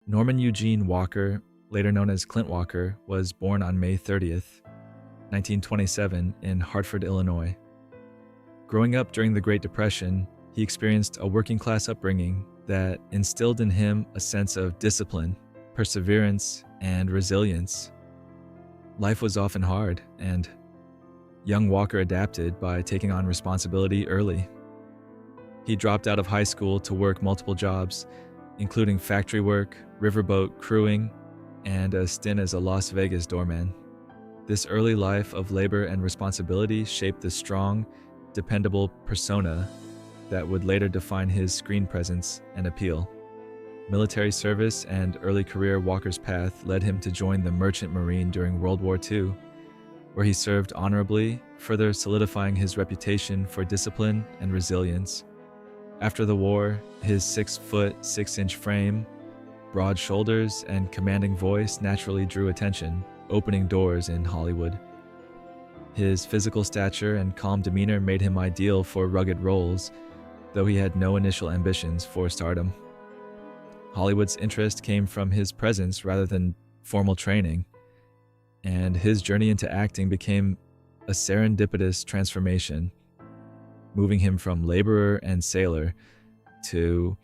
Norman Eugene Walker, later known as Clint Walker, was born on May 30th, 1927, in Hartford, Illinois. Growing up during the Great Depression, he experienced a working-class upbringing that instilled in him a sense of discipline, perseverance, and resilience. Life was often hard, and young Walker adapted by taking on responsibility early. He dropped out of high school to work multiple jobs, including factory work, riverboat crewing, and a stint as a Las Vegas doorman. This early life of labor and responsibility shaped the strong, dependable persona that would later define his screen presence and appeal. Military service and early career Walker's path led him to join the Merchant Marine during World War II, where he served honorably, further solidifying his reputation for discipline and resilience. After the war, his 6-foot, 6-inch frame, broad shoulders, and commanding voice naturally drew attention, opening doors in Hollywood. His physical stature and calm demeanor made him ideal for rugged roles, though he had no initial ambitions for stardom. Hollywood's interest came from his presence rather than formal training, and his journey into acting became a serendipitous transformation, moving him from laborer and sailor to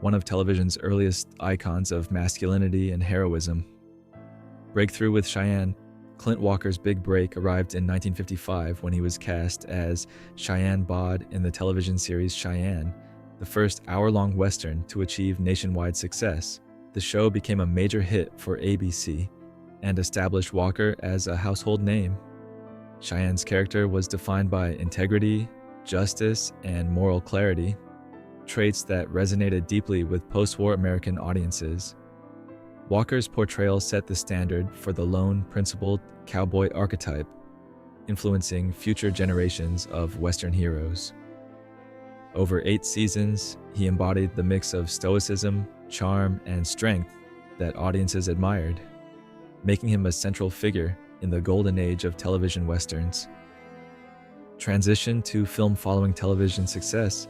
one of television's earliest icons of masculinity and heroism. Breakthrough with Cheyenne, Clint Walker's big break arrived in 1955 when he was cast as Cheyenne Bod in the television series Cheyenne, the first hour-long Western to achieve nationwide success. The show became a major hit for ABC and established Walker as a household name. Cheyenne's character was defined by integrity, justice, and moral clarity, traits that resonated deeply with post-war American audiences. Walker's portrayal set the standard for the lone, principled cowboy archetype, influencing future generations of Western heroes. Over 8 seasons, he embodied the mix of stoicism, charm, and strength that audiences admired, making him a central figure in the golden age of television westerns. Transition to film following television success,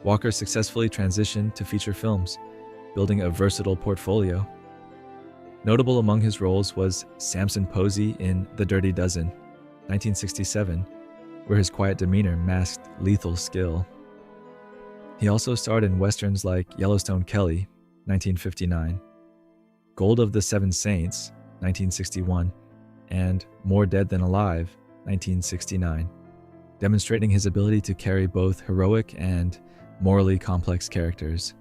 Walker successfully transitioned to feature films, building a versatile portfolio. Notable among his roles was Samson Posey in The Dirty Dozen, 1967, where his quiet demeanor masked lethal skill. He also starred in westerns like Yellowstone Kelly, 1959, Gold of the Seven Saints, 1961, and More Dead Than Alive, 1969, demonstrating his ability to carry both heroic and morally complex characters.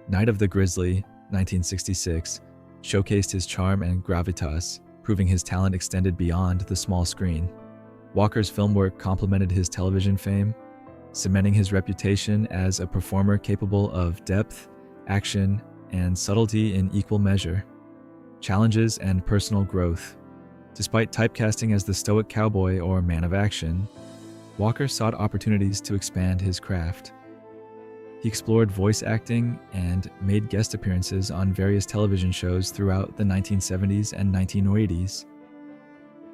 Night of the Grizzly, 1966, showcased his charm and gravitas, proving his talent extended beyond the small screen. Walker's film work complemented his television fame, cementing his reputation as a performer capable of depth, action, and subtlety in equal measure. Challenges and personal growth. Despite typecasting as the stoic cowboy or man of action, Walker sought opportunities to expand his craft. He explored voice acting and made guest appearances on various television shows throughout the 1970s and 1980s.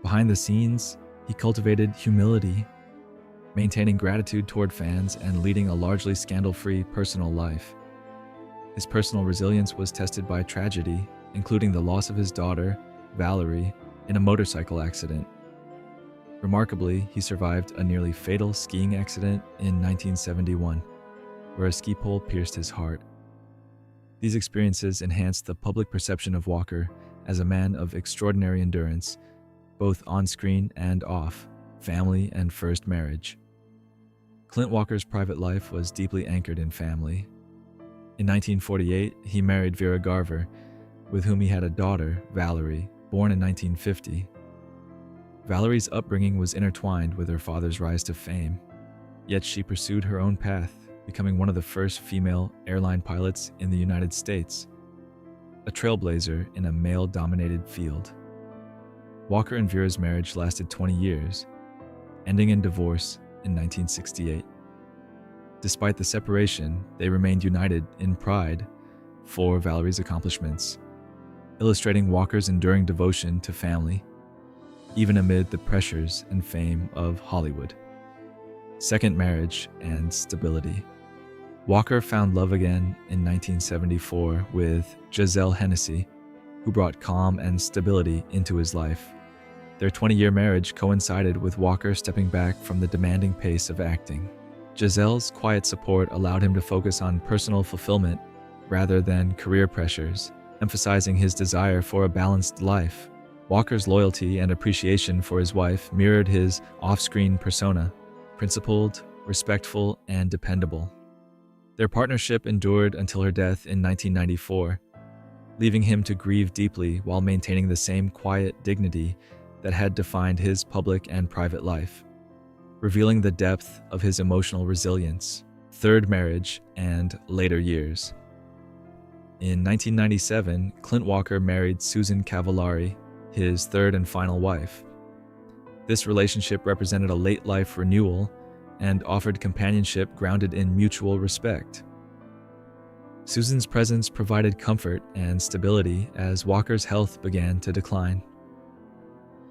Behind the scenes, he cultivated humility, maintaining gratitude toward fans and leading a largely scandal-free personal life. His personal resilience was tested by tragedy, including the loss of his daughter, Valerie, in a motorcycle accident. Remarkably, he survived a nearly fatal skiing accident in 1971, where a ski pole pierced his heart. These experiences enhanced the public perception of Walker as a man of extraordinary endurance, both on-screen and off, family and first marriage. Clint Walker's private life was deeply anchored in family. In 1948, he married Vera Garver, with whom he had a daughter, Valerie, born in 1950. Valerie's upbringing was intertwined with her father's rise to fame, yet she pursued her own path, becoming one of the first female airline pilots in the United States, a trailblazer in a male-dominated field. Walker and Vera's marriage lasted 20 years, ending in divorce in 1968. Despite the separation, they remained united in pride for Valerie's accomplishments, illustrating Walker's enduring devotion to family, even amid the pressures and fame of Hollywood. Second marriage and stability. Walker found love again in 1974 with Giselle Hennessy, who brought calm and stability into his life. Their 20-year marriage coincided with Walker stepping back from the demanding pace of acting. Giselle's quiet support allowed him to focus on personal fulfillment rather than career pressures, emphasizing his desire for a balanced life. Walker's loyalty and appreciation for his wife mirrored his off-screen persona, principled, respectful, and dependable. Their partnership endured until her death in 1994, leaving him to grieve deeply while maintaining the same quiet dignity that had defined his public and private life, revealing the depth of his emotional resilience, third marriage, and later years. In 1997, Clint Walker married Susan Cavallari, his third and final wife. This relationship represented a late-life renewal and offered companionship grounded in mutual respect. Susan's presence provided comfort and stability as Walker's health began to decline.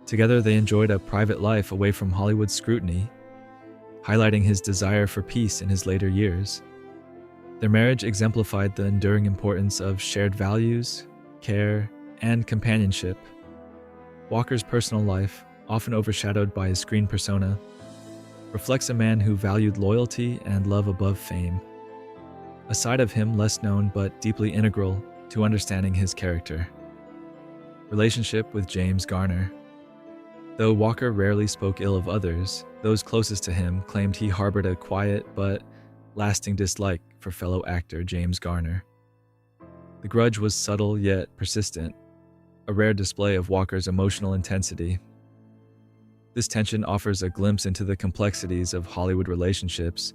Together, they enjoyed a private life away from Hollywood scrutiny, highlighting his desire for peace in his later years. Their marriage exemplified the enduring importance of shared values, care, and companionship. Walker's personal life, often overshadowed by his screen persona, reflects a man who valued loyalty and love above fame, a side of him less known but deeply integral to understanding his character. Relationship with James Garner. Though Walker rarely spoke ill of others, those closest to him claimed he harbored a quiet but lasting dislike for fellow actor James Garner. The grudge was subtle yet persistent, a rare display of Walker's emotional intensity. This tension offers a glimpse into the complexities of Hollywood relationships,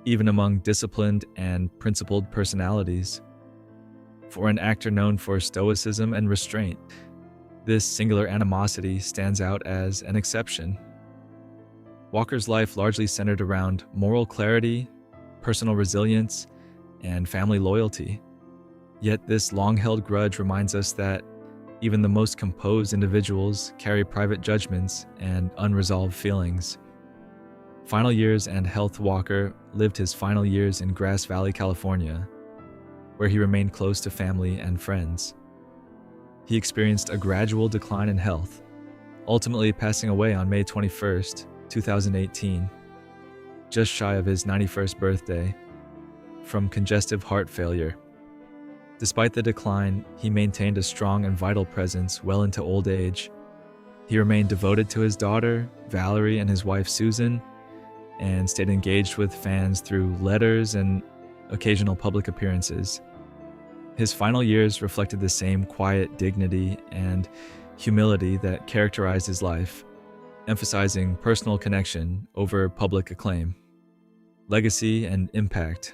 even among disciplined and principled personalities. For an actor known for stoicism and restraint, this singular animosity stands out as an exception. Walker's life largely centered around moral clarity, personal resilience, and family loyalty. Yet this long-held grudge reminds us that even the most composed individuals carry private judgments and unresolved feelings. Final years and health. Walker lived his final years in Grass Valley, California, where he remained close to family and friends. He experienced a gradual decline in health, ultimately passing away on May 21st, 2018, just shy of his 91st birthday, from congestive heart failure. Despite the decline, he maintained a strong and vital presence well into old age. He remained devoted to his daughter, Valerie, and his wife, Susan, and stayed engaged with fans through letters and occasional public appearances. His final years reflected the same quiet dignity and humility that characterized his life, emphasizing personal connection over public acclaim. Legacy and impact.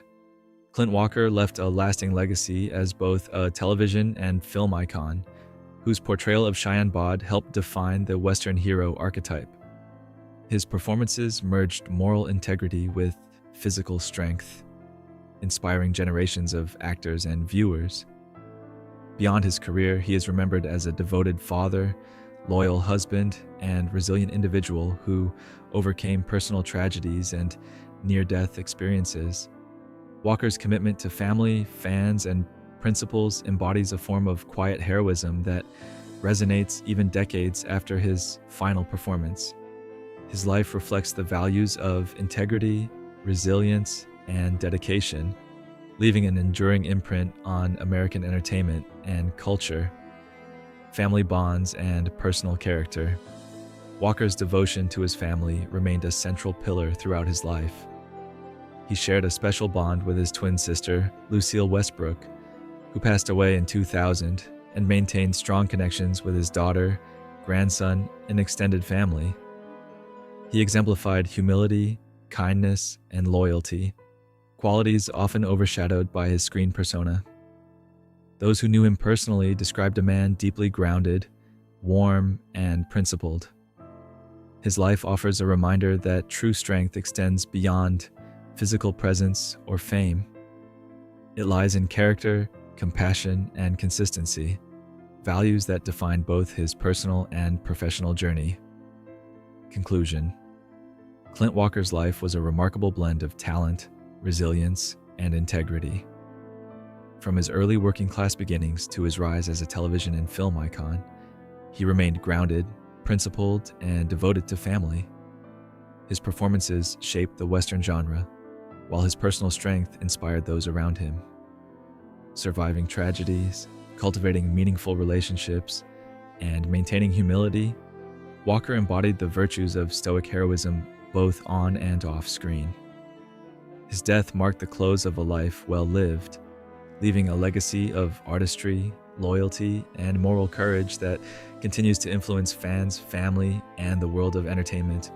Clint Walker left a lasting legacy as both a television and film icon, whose portrayal of Cheyenne helped define the Western hero archetype. His performances merged moral integrity with physical strength, inspiring generations of actors and viewers. Beyond his career, he is remembered as a devoted father, loyal husband, and resilient individual who overcame personal tragedies and near-death experiences. Walker's commitment to family, fans, and principles embodies a form of quiet heroism that resonates even decades after his final performance. His life reflects the values of integrity, resilience, and dedication, leaving an enduring imprint on American entertainment and culture, family bonds, and personal character. Walker's devotion to his family remained a central pillar throughout his life. He shared a special bond with his twin sister, Lucille Westbrook, who passed away in 2000, and maintained strong connections with his daughter, grandson, and extended family. He exemplified humility, kindness, and loyalty, qualities often overshadowed by his screen persona. Those who knew him personally described a man deeply grounded, warm, and principled. His life offers a reminder that true strength extends beyond physical presence or fame. It lies in character, compassion, and consistency, values that define both his personal and professional journey. Conclusion. Clint Walker's life was a remarkable blend of talent, resilience, and integrity. From his early working class beginnings to his rise as a television and film icon, he remained grounded, principled, and devoted to family. His performances shaped the Western genre, while his personal strength inspired those around him. Surviving tragedies, cultivating meaningful relationships, and maintaining humility, Walker embodied the virtues of stoic heroism both on and off screen. His death marked the close of a life well lived, leaving a legacy of artistry, loyalty, and moral courage that continues to influence fans, family, and the world of entertainment